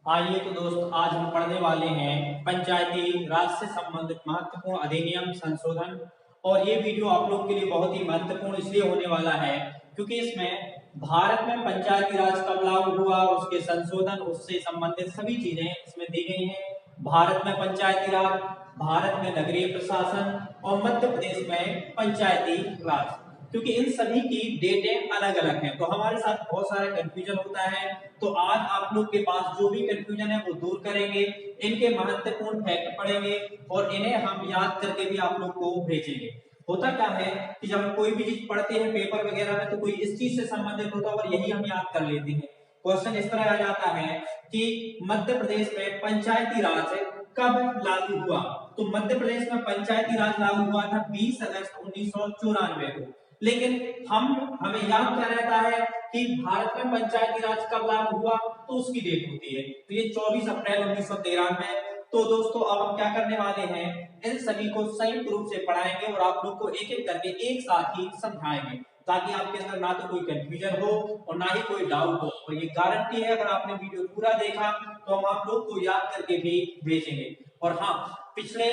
आइए तो दोस्त आज हम पढ़ने वाले हैं पंचायती राज से संबंधित महत्वपूर्ण अधिनियम संशोधन। और ये वीडियो आप लोग के लिए बहुत ही महत्वपूर्ण इसलिए होने वाला है क्योंकि इसमें भारत में पंचायती राज कब लागू हुआ, उसके संशोधन, उससे संबंधित सभी चीजें इसमें दी गई हैं। भारत में पंचायती राज, भारत में नगरीय प्रशासन और मध्य प्रदेश में पंचायती राज, क्योंकि इन सभी की डेटें अलग अलग हैं तो हमारे साथ बहुत सारा कंफ्यूजन होता है। तो आज आप लोग के पास जो भी कंफ्यूजन है वो दूर करेंगे, इनके महत्वपूर्ण फैक्ट पढ़ेंगे और इन्हें हम याद करके भी आप लोग को भेजेंगे। होता क्या है कि जब हम कोई भी चीज पढ़ते हैं पेपर वगैरह में तो कोई इस चीज से संबंधित होता है और यही हम याद कर लेते हैं। क्वेश्चन इस तरह आ जाता है कि मध्य प्रदेश में पंचायती राज कब लागू हुआ। तो मध्य प्रदेश में पंचायती राज लागू हुआ था 20 अगस्त 1994 को। लेकिन हमें याद क्या रहता है कि भारत में पंचायती राज कब लागू हुआ, तो उसकी डेट होती है, तो ये 24 अप्रैल 1993। तो दोस्तों अब हम क्या करने वाले हैं, इन सभी को संयुक्त रूप से पढ़ाएंगे और आप लोग को एक एक करके एक साथ ही समझाएंगे ताकि आपके अंदर ना तो कोई कंफ्यूजन हो और ना ही कोई डाउट हो। और ये गारंटी है अगर आपने वीडियो पूरा देखा तो हम आप लोग को याद करके भी भेजेंगे। और हाँ, पिछले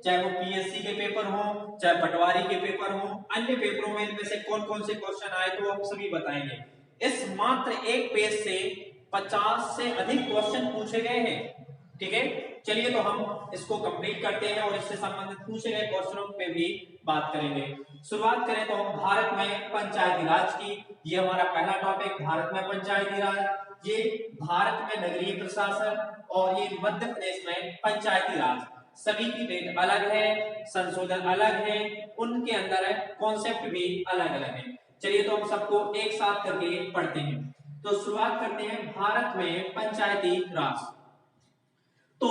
चाहे वो पीएससी के पेपर हो, चाहे पटवारी के पेपर हो, अन्य पेपरों में इनमें से कौन कौन से क्वेश्चन आए तो हम सभी बताएंगे। इस मात्र एक पेज से 50 से अधिक क्वेश्चन पूछे गए हैं। ठीक है, चलिए तो हम इसको कंप्लीट करते हैं और इससे संबंधित पूछे गए क्वेश्चनों पे भी बात करेंगे। शुरुआत करें तो हम भारत में पंचायती राज की, ये हमारा पहला टॉपिक, भारत में पंचायती राज। ये भारत में नगरीय प्रशासन और ये मध्य प्रदेश में पंचायती राज। सभी की डेट अलग है, संशोधन अलग है, उनके अंदर कॉन्सेप्ट भी अलग अलग है। चलिए तो हम सबको एक साथ करके पढ़ते हैं। तो शुरुआत करते हैं भारत में पंचायती राज। तो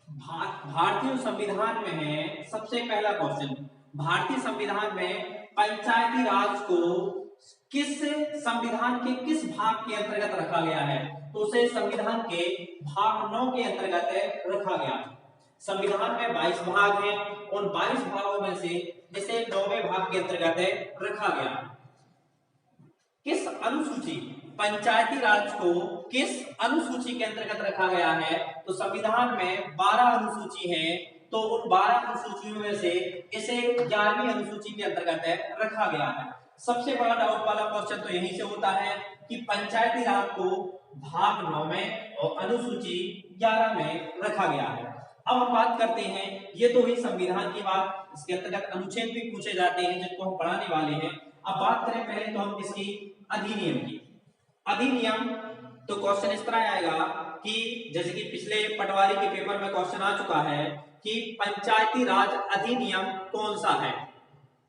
भारतीय संविधान में है सबसे पहला क्वेश्चन, भारतीय संविधान में पंचायती राज को किस संविधान के किस भाग के अंतर्गत रखा गया है, तो उसे संविधान के भाग 9 के अंतर्गत रखा गया। संविधान में 22 भाग हैं, उन 22 भागों में से इसे 9वें भाग के अंतर्गत रखा गया। किस अनुसूची, पंचायती राज को किस अनुसूची के अंतर्गत रखा गया है, तो संविधान में 12 अनुसूची है, तो उन 12 अनुसूचियों में से इसे 11वीं अनुसूची के अंतर्गत रखा गया है। सबसे बड़ा डाउट वाला क्वेश्चन तो यहीं से होता है कि पंचायती राज को भाग 9 में और अनुसूची 11 में रखा गया है। अब हम बात करते हैं, ये तो हुई संविधान की बात, इसके अंतर्गत अनुच्छेद भी पूछे जाते हैं जिनको हम पढ़ाने वाले हैं। अब बात करें पहले तो हम इसकी अधिनियम की। अधिनियम तो क्वेश्चन इस तरह आएगा कि जैसे कि पिछले पटवारी के पेपर में क्वेश्चन आ चुका है कि पंचायती राज अधिनियम कौन सा है,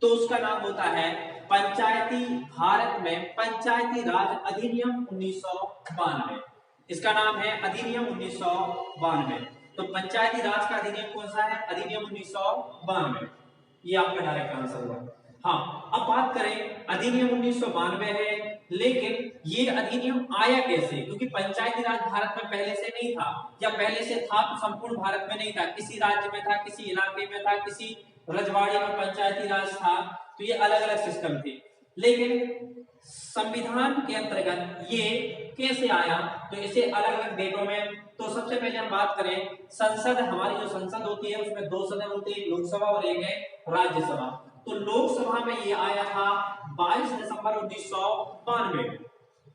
तो उसका नाम होता है पंचायती, भारत में पंचायती राज अधिनियम 1992। इसका नाम है अधिनियम 1992। तो पंचायती राज का अधिनियम कौन सा है, अधिनियम 1992। ये आपका डायरेक्ट आंसर हुआ। हाँ, अब बात करें अधिनियम 1992 है, लेकिन ये अधिनियम आया कैसे, क्योंकि पंचायती राज भारत में पहले से नहीं था, या पहले से था तो संपूर्ण भारत में नहीं था, किसी राज्य में था, किसी इलाके में था, किसी रजवाड़ी में पंचायती राज था, तो ये अलग अलग सिस्टम थे। लेकिन संविधान के अंतर्गत ये कैसे आया, तो इसे अलग अलग डेटों में, तो सबसे पहले हम बात करें संसद, हमारी जो संसद होती है उसमें 2 सदन होते हैं, लोकसभा और एक है राज्यसभा। तो लोकसभा में ये आया था 22 दिसंबर 1992।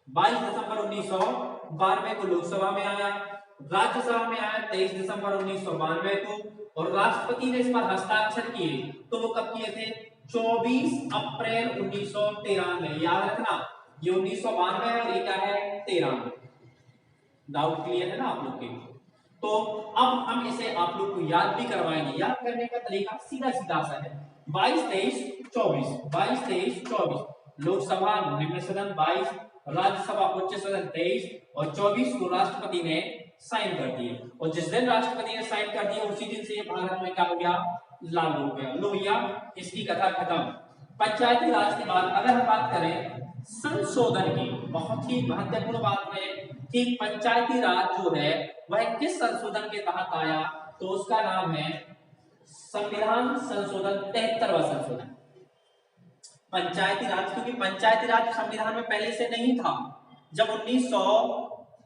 22 दिसंबर 1992 को लोकसभा में आया, राज्यसभा में आया 23 दिसंबर 1992 को, और राष्ट्रपति ने इस पर हस्ताक्षर किए तो वो कब किए थे, 24 अप्रैल 1993। याद रखना, ये 1992 है और ये क्या है, 93। डाउट क्लियर है ना आप लोग के। तो अब हम इसे आप लोग को याद भी करवाएंगे। याद करने का तरीका सीधा सीधा सा है, 22 23 24, 22 23 24, लोकसभा निम्न सदन 22, राज्यसभा उच्च सदन 23 और 24 को राष्ट्रपति ने साइन कर दिए। और जिस दिन राष्ट्रपति ने साइन कर दिया उसी दिन से ये भारत में क्या हो गया, लागू हो गया। लो भैया, इसकी कथा खत्म। पंचायती राज के बाद अगर हम बात करें संशोधन की, बहुत ही महत्वपूर्ण बात है कि पंचायती राज जो है वह किस संशोधन के तहत आया, तो उसका नाम है संविधान संशोधन, 73वां संशोधन। पंचायती राज, क्योंकि पंचायती राज संविधान में पहले से नहीं था। जब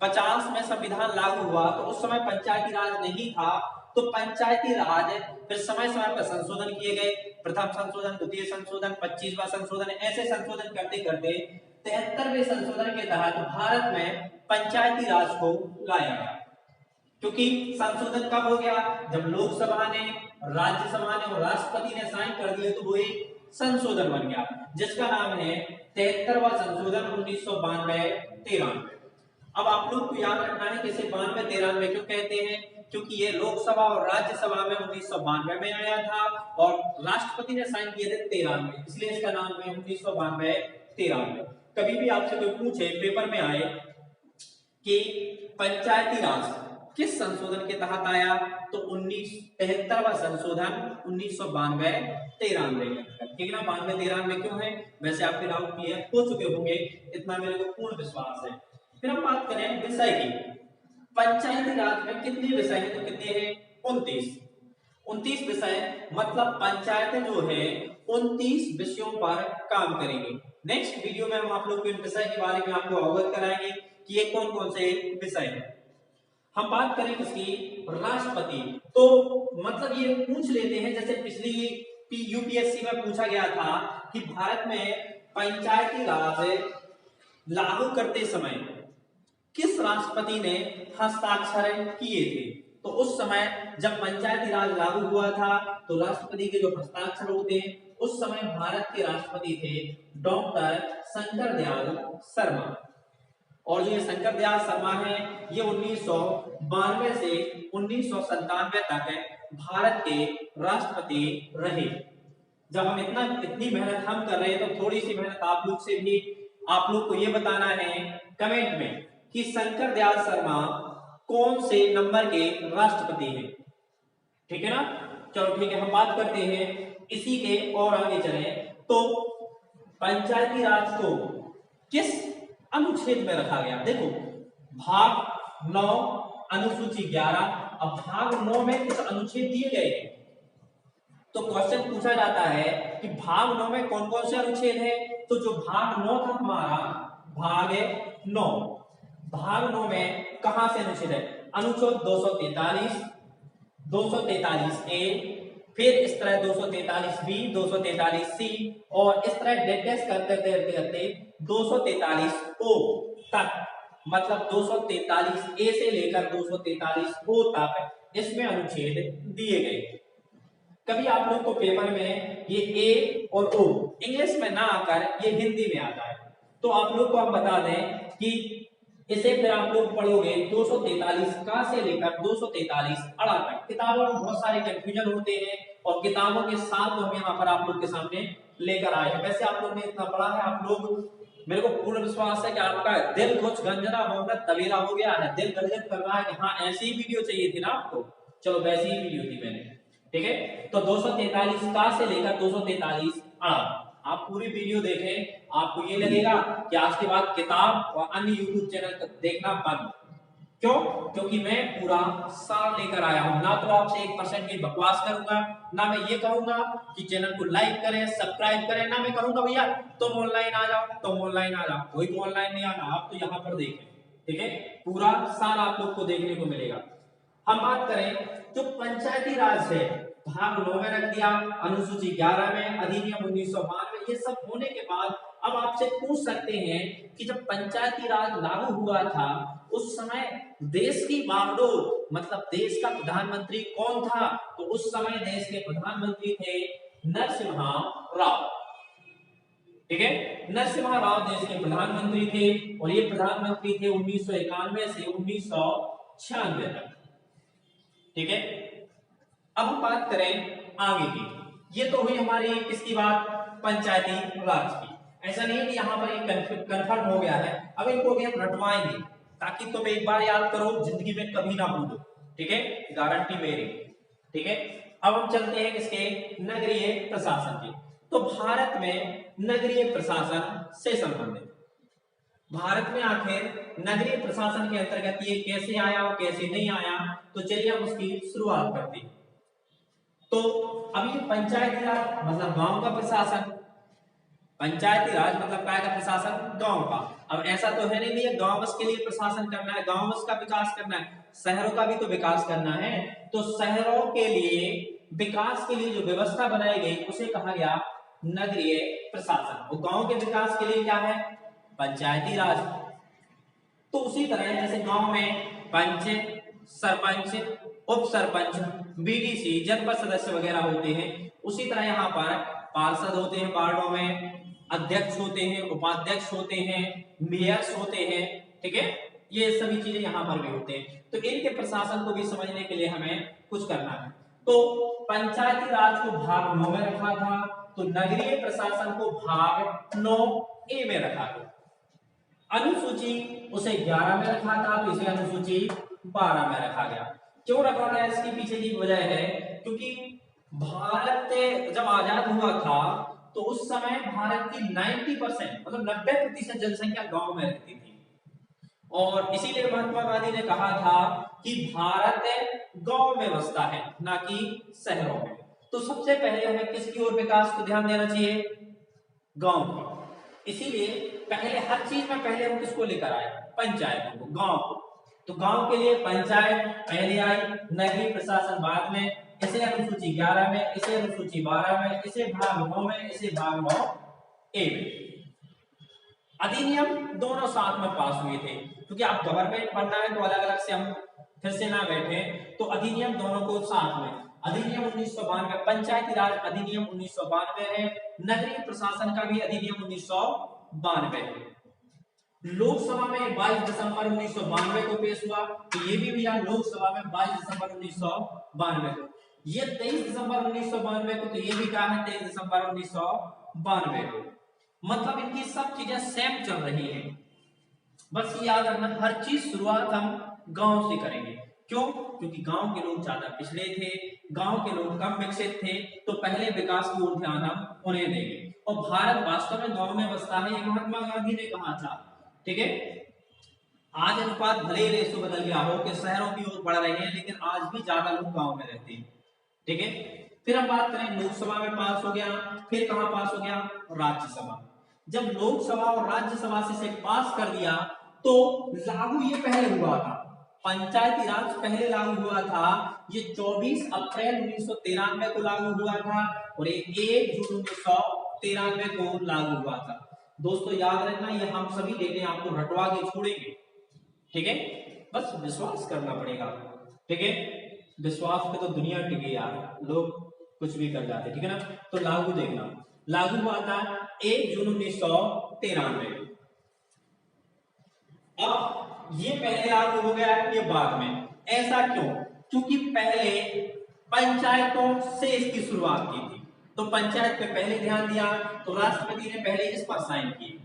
50 में संविधान लागू हुआ तो उस समय पंचायती राज नहीं था, तो पंचायती राज फिर समय समय पर संशोधन किए गए, प्रथम संशोधन, द्वितीय संशोधन, 25वां संशोधन, ऐसे संशोधन करते करते 73वें संशोधन के तहत भारत में पंचायती राज को लाया गया। क्योंकि संशोधन कब हो गया? जब लोकसभा ने, राज्यसभा ने और राष्ट्रपति ने साइन कर दिए, तो वो एक संशोधन बन गया, जिसका नाम है 73वां संशोधन 1992-93। अब आप लोग को याद रखना है कि इसे 92-93 क्यों कहते हैं, क्योंकि ये लोकसभा और राज्यसभा में 1992 में आया था और राष्ट्रपति ने साइन किए थे 13 में, इसलिए इसका नाम है 1992-93। कभी भी आपसे कोई पूछे पेपर में आए कि पंचायती राज किस संशोधन के तहत आया, तो 73वां संशोधन 1992-93 ठीक है ना। 92-93 क्यों है? वैसे आपके डाउट क्लियर हो चुके होंगे, इतना मेरे को पूर्ण विश्वास है। फिर हम बात करें विषय की। पंचायती राज में कितने विषय हैं? तो कितने हैं? 29 विषय, मतलब पंचायतें जो है 29 विषयों पर काम करेंगे। नेक्स्ट वीडियो में हम आप लोग को इन विषय के बारे में आपको अवगत कराएंगे कि ये कौन कौन से विषय हैं। हम बात करें इसकी राष्ट्रपति, तो मतलब ये पूछ लेते हैं, जैसे पिछली यूपीएससी में पूछा गया था कि भारत में पंचायती राज लागू करते समय किस राष्ट्रपति ने हस्ताक्षर किए थे, तो उस समय जब पंचायती राज लागू हुआ था तो राष्ट्रपति के जो हस्ताक्षर होते हैं, उस समय भारत के राष्ट्रपति थे डॉक्टर शंकर दयाल शर्मा। और जो ये शंकर दयाल शर्मा है, ये 1992 से 1997 तक भारत के राष्ट्रपति रहे। जब हम इतनी मेहनत हम कर रहे हैं, तो थोड़ी सी मेहनत आप लोग से भी, आप लोग को ये बताना है कमेंट में कि शंकर दयाल शर्मा कौन से नंबर के राष्ट्रपति हैं, ठीक है ना। चलो ठीक है, हम बात करते हैं इसी के और आगे चले। तो पंचायती राज को किस अनुच्छेद में रखा गया? देखो, भाग 9 अनुसूची 11। अब भाग 9 में कुछ अनुच्छेद दिए गए हैं, तो क्वेश्चन पूछा जाता है कि भाग 9 में कौन कौन से अनुच्छेद है। तो जो भाग 9 था हमारा, भाग 9, भाग 9 में कहां से अनुच्छेद है? अनुच्छेद 243, 243 ए, फिर इस तरह 243 बी, 243 सी, और इस तरह डेट करते करते 243 ओ तक, मतलब 243 ए से लेकर 243 ओ तक इसमें अनुच्छेद दिए गए। कभी आप लोग को पेपर में ये ए और ओ इंग्लिश में ना आकर ये हिंदी में आता है, तो आप लोग को हम बता दें कि इसे फिर आप लोग पढ़ोगे 243 का से लेकर 243 अड़ा तक। किताबों में बहुत सारे कंफ्यूजन होते हैं और किताबों के साथ हम यहाँ पर आप लोग के सामने लेकर आए हैं। वैसे आप लोग ने इतना पढ़ा है, आप लोग, मेरे को पूर्ण विश्वास है कि आपका दिल कुछ गंजना मोहम्मद तबेला हो गया है, दिल गदगद कर रहा है कि हाँ ऐसी ही वीडियो चाहिए थी ना आपको। चलो वैसी ही वीडियो थी मैंने, ठीक है। तो 243 का से लेकर 243 अड़ा आप पूरी वीडियो देखें, आपको ये लगेगा कि आज के बाद किताब और अन्य यूट्यूब चैनल देखना बंद। क्यों? क्योंकि मैं पूरा साल लेकर आया हूं। ना तो आपसे 1% की बकवास करूंगा, ना मैं ये कहूंगा कि चैनल को लाइक करें, सब्सक्राइब करें, ना मैं कहूंगा भैया तुम ऑनलाइन आ जाओ, तुम ऑनलाइन आ जाओ। कोई तो ऑनलाइन नहीं आना, आप तो यहाँ पर देखें, ठीक है। पूरा साल आप लोग को देखने को मिलेगा। हम बात करें जो पंचायती राज है, भाग 9 में रख दिया, अनुसूची 11 में, अधिनियम 1992, ये सब होने के बाद अब आपसे पूछ सकते हैं कि जब पंचायती राज लागू हुआ था उस समय देश की बागडोर, मतलब देश का प्रधानमंत्री कौन था? तो उस समय देश के प्रधानमंत्री थे नरसिम्हा राव, ठीक है। नरसिम्हा राव देश के प्रधानमंत्री थे और ये प्रधानमंत्री थे 1991 से 1996 तक, ठीक है। अब हम बात करें आगे की। ये तो हुई हमारी किसकी बात? पंचायती राज की। ऐसा नहीं है कि यहाँ पर एक कंफर्म हो गया है, अब इनको भी हम रटवाएंगे ताकि तुम एक बार याद करो, जिंदगी में कभी ना भूलो, ठीक है, गारंटी मेरी, ठीक है। अब हम चलते हैं किसके? नगरीय प्रशासन के। तो भारत में नगरीय प्रशासन से संबंधित, भारत में आखिर नगरीय प्रशासन के अंतर्गत ये कैसे आया और कैसे नहीं आया, तो चलिए हम उसकी शुरुआत करते हैं। तो अभी पंचायती राज मतलब गांव का प्रशासन, पंचायती राज मतलब क्या का प्रशासन? गांव का। अब ऐसा तो है नहीं भैया गांव बस के लिए प्रशासन करना है, गांव बस का विकास करना है, शहरों का भी तो विकास करना है। तो शहरों के लिए विकास के लिए जो व्यवस्था बनाई गई उसे कहा गया नगरीय प्रशासन। और गांव के विकास के लिए क्या है, पंचायती राज। तो उसी तरह जैसे गांव में पंच, सरपंच, उप सरपंच, बीडीसी, जनपद सदस्य वगैरह होते हैं, उसी तरह यहाँ पर पार्षद होते हैं वार्डों में, अध्यक्ष होते हैं, उपाध्यक्ष होते हैं, मेयर्स होते हैं, ठीक है, ये सभी चीजें यहाँ पर भी होते हैं। तो इनके प्रशासन को भी समझने के लिए हमें कुछ करना है। तो पंचायती राज को भाग 9 में रखा था, तो नगरीय प्रशासन को भाग 9A में रखा था। अनुसूची उसे 11 में रखा था, तो इसे अनुसूची 12 में रखा गया। क्यों रखा गया, इसके पीछे की वजह है क्योंकि भारत जब आजाद हुआ था तो उस समय भारत की 90% मतलब 90% जनसंख्या गांव में रहती थी, और इसीलिए महात्मा गांधी ने कहा था कि भारत गांव में बसता है ना कि शहरों में। तो सबसे पहले हमें किसकी ओर विकास को ध्यान देना चाहिए, गांव का। इसीलिए पहले हर चीज में पहले हम किसको लेकर आए, पंचायतों को, गांव को। तो गांव के लिए पंचायत पहले आई, नगरीय प्रशासन बाद में, इसे अनुसूची 11 में, इसे अनुसूची 12 में, इसे भाग 9 में, इसे भाग 9A में। अधिनियम दोनों साथ में पास हुए थे, क्योंकि आप गवर्नमेंट पढ़ना है तो अलग अलग से हम फिर से ना बैठे, तो अधिनियम दोनों को साथ में। अधिनियम 1992 पंचायती राज अधिनियम 1992 है, नगरीय प्रशासन का भी अधिनियम 1992 है। लोकसभा में 22 दिसंबर 1992 को पेश हुआ, तो ये भी भैया लोकसभा में 22 दिसंबर 1992 को। ये 23 दिसंबर 1992 को, तो ये भी कहा है 23 दिसंबर 1992 को। मतलब इनकी सब चीजें सेम चल रही हैं। बस ये याद रखना, हर चीज शुरुआत हम गांव से करेंगे। क्यों, क्योंकि गांव के लोग ज्यादा पिछड़े थे, गांव के लोग कम विकसित थे, तो पहले विकास की ओर ध्यान हम उन्हें देंगे। और भारत वास्तव में गांव में बसता है, ये महात्मा गांधी ने कहा था, ठीक है। आज अनुपात भले ही रेशो बदल गया हो कि शहरों की ओर बढ़ रहे हैं, लेकिन आज भी ज्यादा लोग गांव में रहते हैं, ठीक है। फिर हम बात करें, लोकसभा में पास हो गया, फिर कहां पास हो गया, राज्यसभा। जब लोकसभा और राज्यसभा से इसे पास कर दिया तो लागू ये पहले हुआ था, पंचायती राज पहले लागू हुआ था, ये 24 अप्रैल 1993 को लागू हुआ था, और ये 1 जून 1993 को लागू हुआ था। दोस्तों याद रखना, ये हम सभी डेटे आपको रटवा के छोड़ेंगे, ठीक है, बस विश्वास करना पड़ेगा, ठीक है। विश्वास पे तो दुनिया टिके यार, लोग कुछ भी कर जाते, ठीक है ना। तो लागू देखना, लागू हुआ था 1 जून 1993। अब ये पहले लागू हो गया, ये बाद में। ऐसा क्यों, क्योंकि पहले पंचायतों से इसकी शुरुआत की थी, तो पंचायत पे पहले ध्यान दिया, तो राष्ट्रपति ने पहले इस पर साइन किए,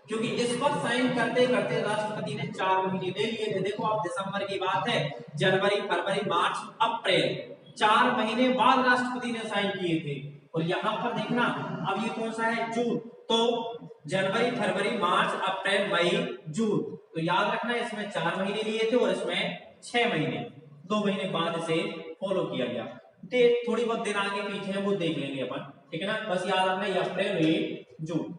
क्योंकि इस पर साइन करते करते राष्ट्रपति ने 4 महीने ले लिए थे। देखो आप, दिसंबर की बात है, जनवरी, फरवरी, मार्च, अप्रैल, 4 महीने बाद राष्ट्रपति ने साइन किए थे। और यहां पर देखना, अब ये कौन सा है, जून, तो जनवरी, फरवरी, मार्च, अप्रैल, मई, जून, तो याद रखना इसमें 4 महीने लिए थे और इसमें 6 महीने, 2 महीने बाद इसे फॉलो किया गया। थोड़ी बहुत दिन आगे पीछे है वो देख लेंगे अपन, ठीक है ना। बस याद रखना ये अप्रैल, मई, जून।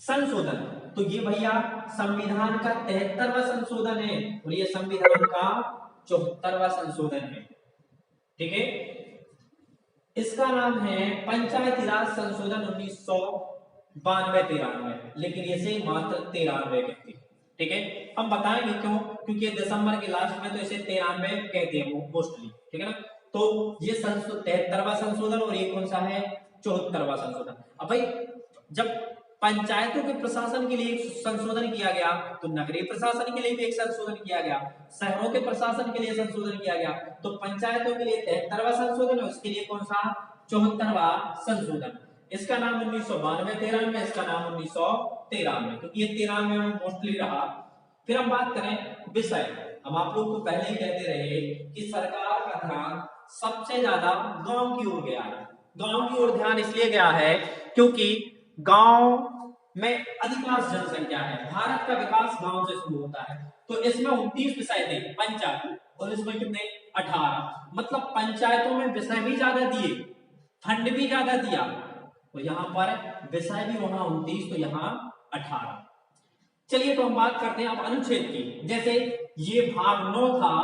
संशोधन, तो ये भैया संविधान का 73वां संशोधन है, और ये संविधान का 74वां संशोधन है, ठीक है। इसका नाम है पंचायती राज संशोधन 1992-93, लेकिन इसे मात्र 93 कहते हैं, ठीक है। हम बताएंगे क्यों, क्योंकि दिसंबर के लास्ट में तो इसे 93 कहते हैं वो मोस्टली, ठीक है ना। तो ये 73वां संशोधन, और ये कौन सा है, 74वां संशोधन। अब भाई जब पंचायतों के प्रशासन के लिए एक संशोधन किया गया, तो नगरीय प्रशासन के लिए भी एक संशोधन किया गया, शहरों के प्रशासन के लिए संशोधन किया गया, तो पंचायतों के लिए 73वां संशोधन है, उसके लिए कौन सा, 74वां संशोधन। इसका नाम 1992-93, इसका नाम 1993, क्योंकि ये 93 में मोस्टली रहा। फिर हम बात करें विषय, हम आप लोग को पहले ही कहते रहे कि सरकार का ध्यान सबसे ज्यादा गांव की ओर गया है। गांव की ओर ध्यान इसलिए गया है क्योंकि गांव में अधिकांश जनसंख्या है, भारत का विकास गांव से शुरू होता है। तो इसमें 29 विषय थे पंचायत, और इसमें कितने, 18, मतलब पंचायतों में विषय भी ज्यादा दिए, फंड भी ज्यादा दिया, और यहाँ पर विषय भी वहां 29, तो यहाँ 18। चलिए तो हम बात करते हैं अब अनुच्छेद की। जैसे ये भाग 9 था,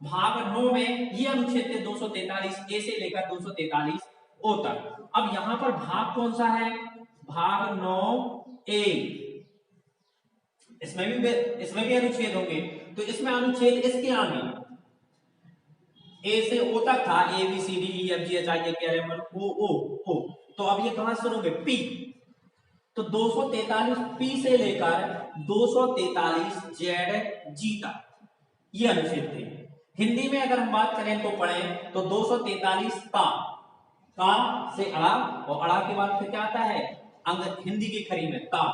भाग 9 में ये अनुच्छेद थे 243 ए से लेकर 243 ओ तक। अब यहां पर भाग कौन सा है? भाग 9 ए। इसमें भी अनुच्छेद होंगे, तो इसमें अनुच्छेद इसके आगे ए से ओ तक था, A B C D E F G H I J K L M N O O O. तो अब ये कहां शुरू होंगे? पी। तो 243 पी से लेकर 243 जेड जी तक ये अनुच्छेद थे। हिंदी में अगर हम बात करें तो पढ़ें तो 243 का से अड़ा, और अड़ा के बाद फिर क्या आता है? अंग हिंदी की खड़ी में ता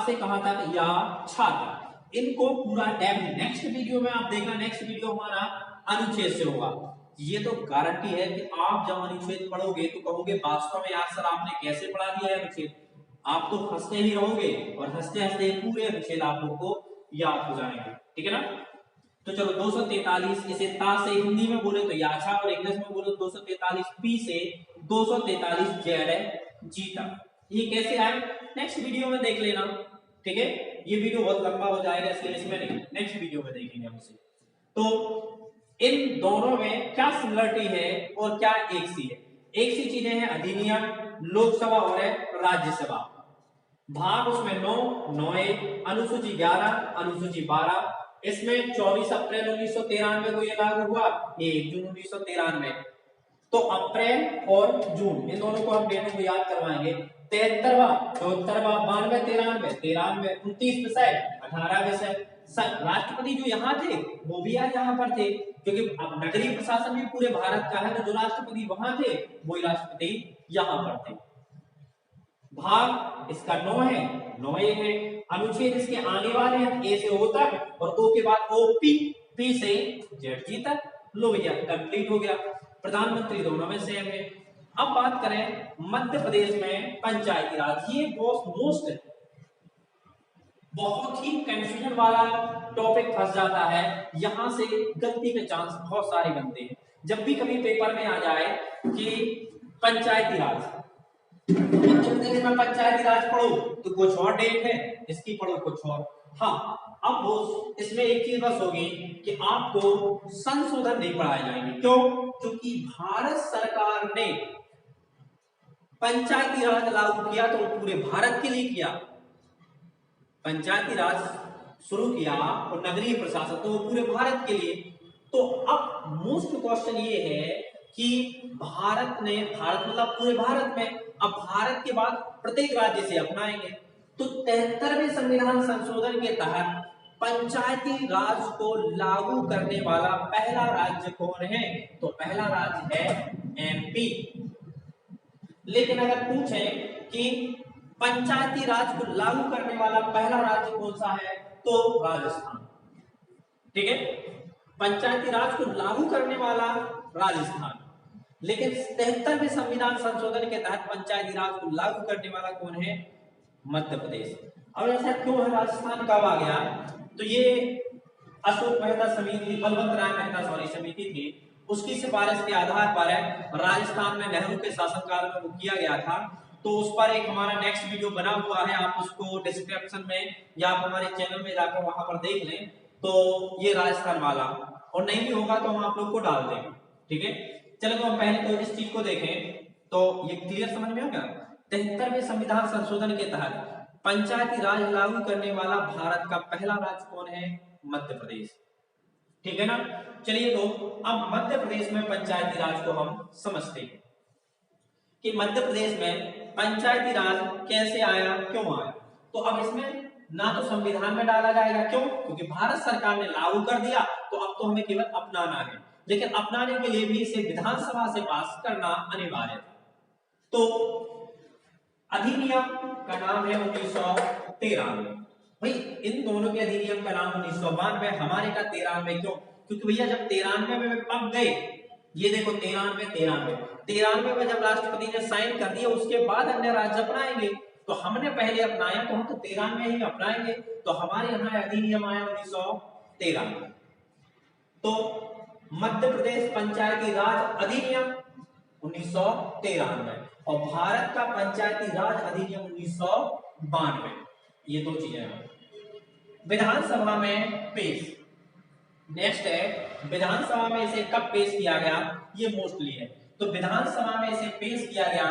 से कहां तक? या छा तक। इनको पूरा डेप्थ नेक्स्ट वीडियो में आप देखना, नेक्स्ट वीडियो हमारा अनुच्छेद से होगा। ये तो गारंटी है कि आप जब अनुच्छेद पढ़ोगे तो कहोगे वास्तव में यार सर आपने कैसे पढ़ा दिया है अनुच्छेद। आप तो हंसते ही रहोगे और हंसते हंसते पूरे अनुच्छेद आप लोग को याद हो जाएंगे। ठीक है ना? तो चलो 243 इसे ता से हिंदी में बोले तो याछा, और इंग्लिश में बोले 243 पी से 243 जेड जी तक। ये कैसे आए नेक्स्ट वीडियो में देख लेना। ठीक है, ये वीडियो बहुत लंबा हो जाएगा इसलिए इसमें नहीं, नेक्स्ट वीडियो में देखेंगे हम इसे। तो इन दोनों में क्या सिमिलरिटी है और क्या एक सी है? एक सी चीजें हैं अधिनियम, लोकसभा और राज्यसभा। भाग उसमें 9 अनुसूची 11 अनुसूची 12। इसमें 24 अप्रैल 1993 को ये लागू हुआ, 1 जून 1993। तो अप्रैल और जून इन दोनों को हम डेटों को याद करवाएंगे। 73वां 74वां 92 93 29 विषय 18 विषय। राष्ट्रपति जो यहाँ थे वो भी आज यहाँ पर थे, क्योंकि अब नगरीय प्रशासन भी पूरे भारत का है, तो जो राष्ट्रपति वहां थे वही राष्ट्रपति यहाँ पर थे। भाग इसका 9 है, 9 है। अनुच्छेद इसके आने वाले हैं ए से ओ तक, और ओ के बाद ओ पी से जेड जी तक। लो भैया कंप्लीट हो गया। प्रधानमंत्री दोनों में सेम है। अब बात करें मध्य प्रदेश में पंचायती राज। ये बहुत ही कंफ्यूजन वाला टॉपिक फंस जाता है, यहां से गलती के चांस बहुत सारे बनते हैं। जब भी कभी पेपर में आ जाए कि पंचायती राज, मध्य प्रदेश में पंचायती राज पढ़ो तो कुछ और डेट है, इसकी पढ़ो कुछ और। हाँ, अब वो इसमें एक चीज बस होगी कि आपको संशोधन नहीं पढ़ाए जाएंगे। क्यों? क्योंकि भारत सरकार ने पंचायती राज लागू किया तो पूरे भारत के लिए किया। पंचायती राज शुरू किया और नगरीय प्रशासन तो वो पूरे भारत के लिए। तो अब मोस्ट क्वेश्चन ये है कि भारत मतलब पूरे भारत में, अब भारत के बाद प्रत्येक राज्य से अपनाएंगे। तो 73वें संविधान संशोधन के तहत पंचायती राज को लागू करने वाला पहला राज्य कौन है? तो पहला राज्य है एमपी। लेकिन अगर पूछें कि पंचायती राज को लागू करने वाला पहला राज्य कौन सा है, तो राजस्थान। ठीक है, पंचायती राज को लागू करने वाला राजस्थान। लेकिन 73वें संविधान संशोधन के तहत पंचायती राज को लागू करने वाला कौन है? मध्य प्रदेश। अब ऐसा क्यों है? राजस्थान कब आ गया? तो ये अशोक मेहता समिति, बलवंत राय मेहता समिति थी, उसकी सिफारिश के आधार पर राजस्थान में नेहरू के शासनकाल में वो किया गया था। तो उस पर एक हमारा नेक्स्ट वीडियो बना हुआ है, आप उसको डिस्क्रिप्शन में या आप हमारे चैनल में जाकर वहां पर देख लें। तो ये राजस्थान वाला, और नहीं भी होगा तो हम आप लोग को डाल देंगे। ठीक है, चलो तो हम पहले तो इस चीज को देखें तो ये क्लियर समझ में होगा। 73वें संविधान संशोधन के तहत पंचायती राज लागू करने वाला भारत का पहला राज्य कौन है? मध्य प्रदेश। ठीक है ना? चलिए तो अब मध्य प्रदेश में पंचायती राज को हम समझते हैं कि मध्य प्रदेश में पंचायती राज कैसे आया, क्यों आया। तो अब इसमें ना तो संविधान में डाला जाएगा, क्यों? क्योंकि भारत सरकार ने लागू कर दिया, तो अब तो हमें केवल अपनाना है। लेकिन अपनाने के लिए भी इसे विधानसभा से पास करना अनिवार्य था। तो अधिनियम का नाम है 1993। भाई इन दोनों के अधिनियम का नाम 1992, हमारे का 93 क्यों? क्योंकि भैया जब 93 में पक गए, ये देखो 93 में जब राष्ट्रपति ने साइन कर दिया, उसके बाद अन्य राज्य अपनाएंगे। तो हमने पहले अपनाया तो हम तो 93 ही अपनाएंगे। तो हमारे यहाँ अधिनियम आया 1993। तो मध्य प्रदेश पंचायती राज अधिनियम 1993 और भारत का पंचायती राज अधिनियम 1992। ये दो चीजें हैं। विधानसभा में पेश, नेक्स्ट है विधानसभा में इसे कब पेश किया गया, ये मोस्टली है। तो विधानसभा में इसे पेश किया गया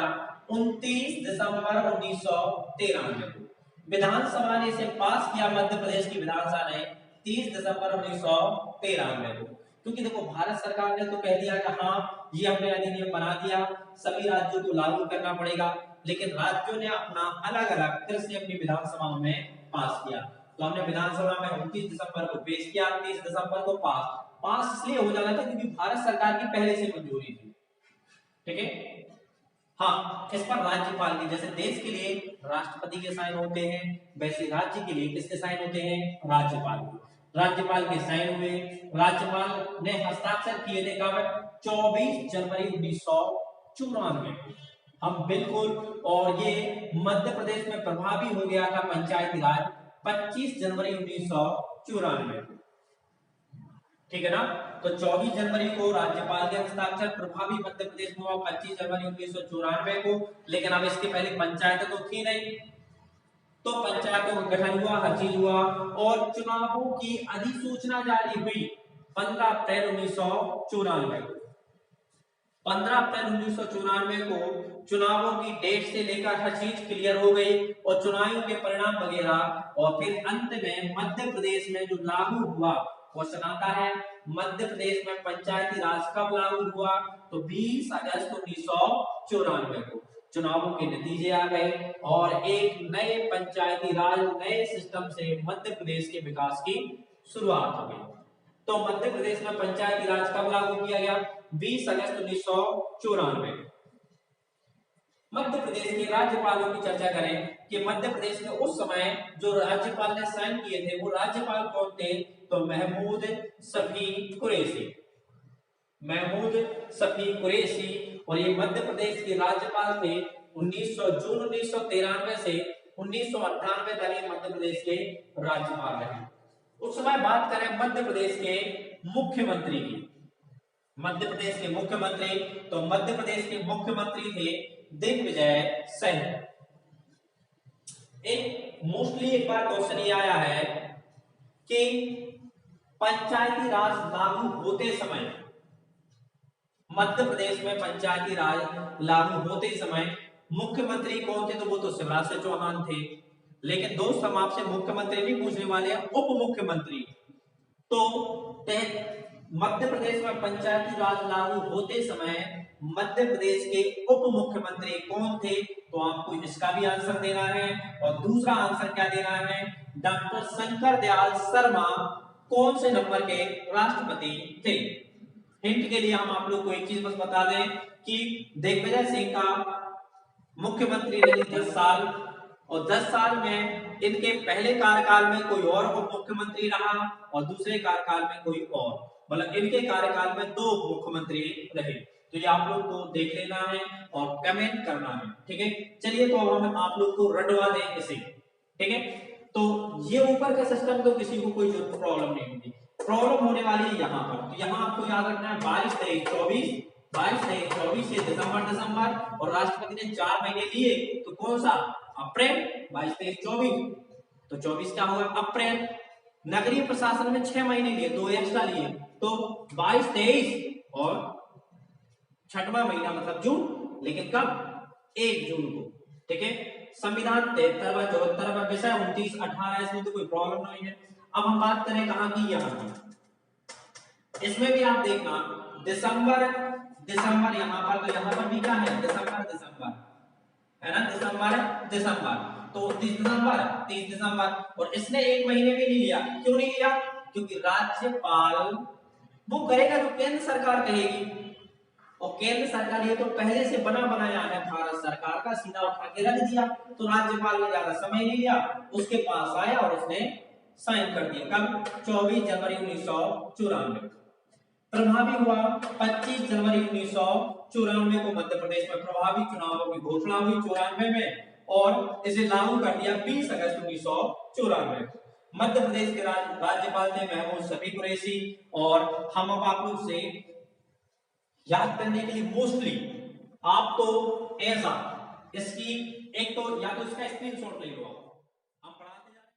29 दिसंबर 1993 को। विधानसभा ने इसे पास किया मध्य प्रदेश की विधानसभा ने 30 दिसंबर 1993 को। क्योंकि देखो भारत सरकार ने तो कह दिया कि हाँ ये हमने अधिनियम बना दिया, सभी राज्यों को लागू करना पड़ेगा, लेकिन राज्यों ने अपना अलग अलग फिर से अपनी विधानसभा में पास किया। तो हमने विधानसभा में 29 दिसंबर को पेश किया, 30 दिसंबर को पास इसलिए हो जाना था क्योंकि भारत सरकार की पहले से मंजूरी थी। ठीक है, हाँ इस पर राज्यपाल की, जैसे देश के लिए राष्ट्रपति के साइन होते हैं, वैसे राज्य के लिए किसके साइन होते हैं, राज्यपाल के। राज्यपाल के साइन हुए, राज्यपाल ने हस्ताक्षर किए थे कब, 24 जनवरी 1994। हम बिल्कुल, और ये मध्य प्रदेश में प्रभावी हो गया था पंचायती राज 25 जनवरी 1994। ठीक है ना, तो 24 जनवरी को राज्यपाल के हस्ताक्षर प्रभावी मध्य प्रदेश में हुआ 25 जनवरी 1994 को। लेकिन अब इसके पहले पंचायत तो थी नहीं, तो पंचायतों का गठन हुआ, हर चीज हुआ, और चुनावों की अधिसूचना जारी हुई 15 अप्रैल 1994 को। 15 अप्रैल 1994 को चुनावों की डेट से लेकर हर चीज क्लियर हो गई और चुनावों के परिणाम वगैरह, और फिर अंत में मध्य प्रदेश में जो लागू हुआ, क्वेश्चन आता है मध्य प्रदेश में पंचायती राज कब लागू हुआ, तो 20 अगस्त 1994 को चुनावों के नतीजे आ गए और एक नए पंचायती राज नए सिस्टम से मध्य प्रदेश के विकास की शुरुआत हो गई। तो मध्य प्रदेश में पंचायती राज कब लागू किया गया, 20 अगस्त 1994। मध्य प्रदेश के राज्यपालों की चर्चा करें कि मध्य प्रदेश में उस समय जो राज्यपाल ने साइन किए थे वो राज्यपाल कौन थे, तो महमूद शफी कुरैशी। महमूद शफी कुरैशी, और ये मध्य प्रदेश के राज्यपाल थे जून 1993 से 1998 तक ये मध्य प्रदेश के राज्यपाल रहे। उस समय बात करें मध्य प्रदेश के मुख्यमंत्री की, मध्य प्रदेश के मुख्यमंत्री, तो मध्य प्रदेश के मुख्यमंत्री थे दिग्विजय सिंह। एक मोस्टली एक बार क्वेश्चन ये आया है कि पंचायती राज लागू होते समय, मध्य प्रदेश में पंचायती राज लागू होते समय मुख्यमंत्री कौन थे, तो वो तो शिवराज सिंह चौहान थे। लेकिन दोस्त हम आपसे मुख्यमंत्री नहीं पूछने वाले हैं, उप मुख्यमंत्री। तो मध्य प्रदेश में पंचायती राज लागू होते समय मध्य प्रदेश के उप मुख्यमंत्री कौन थे, तो आपको इसका भी आंसर देना है। और दूसरा आंसर क्या देना है, डॉक्टर शंकर दयाल शर्मा कौन से नंबर के राष्ट्रपति थे। हिंट के लिए हम आप लोग को एक चीज बस बता दें कि दिग्विजय सिंह का मुख्यमंत्री रहे 10 साल, और 10 साल में इनके पहले कार्यकाल में कोई और उप मुख्यमंत्री रहा और दूसरे कार्यकाल में कोई और, मतलब इनके कार्यकाल में 2 उप मुख्यमंत्री रहे। तो ये आप लोग को देख लेना है और कमेंट करना है। ठीक है, चलिए तो अब हम आप लोग को रटवा दें इसे। ठीक है, तो ये ऊपर का सिस्टम तो किसी को कोई प्रॉब्लम नहीं होगी, प्रॉब्लम होने वाली है यहाँ पर। तो यहाँ आपको याद रखना है 22, 23, 24, 22, 23, 24 से दिसंबर, और राष्ट्रपति ने 4 महीने लिए, तो कौन सा, अप्रैल, 22, 23, 24, तो 24 क्या होगा, अप्रैल। नगरीय प्रशासन में 6 महीने लिए, 2 एक्स्ट्रा लिए, तो 22, 23 और 6वां महीना मतलब जून, लेकिन कब, 1 जून को। ठीक है, संविधान 73वां 74वां विषय 29, 18, इसमें तो कोई प्रॉब्लम नहीं है। अब हम बात करें कहां की, यहाँ की। इसमें भी आप देखना दिसंबर यहाँ पर, तो यहाँ पर भी क्या है, दिसंबर है ना, दिसंबर, तो 30 दिसंबर, और इसने 1 महीने भी नहीं लिया। क्यों नहीं लिया, क्योंकि राज्यपाल वो करेगा जो केंद्र सरकार कहेगी, और केंद्र सरकार ये तो पहले से बना बनाया है भारत सरकार का, सीधा उठा के रख दिया। तो राज्यपाल ने ज्यादा समय नहीं लिया, उसके पास आया और उसने साइन कर दिया। कब, 24 जनवरी 1994। प्रभावी हुआ 25 जनवरी 1994 को मध्य प्रदेश में प्रभावी चुनावों की घोषणा हुई 94 में, और इसे लागू कर दिया 20 अगस्त 1994। मध्य प्रदेश के राज्यपाल थे महमूद शफी कुरैशी। और हम अब आप लोग से याद करने के लिए मोस्टली आप तो ऐसा इसकी एक तो या तो इसका स्क्रीनशॉट ले लो,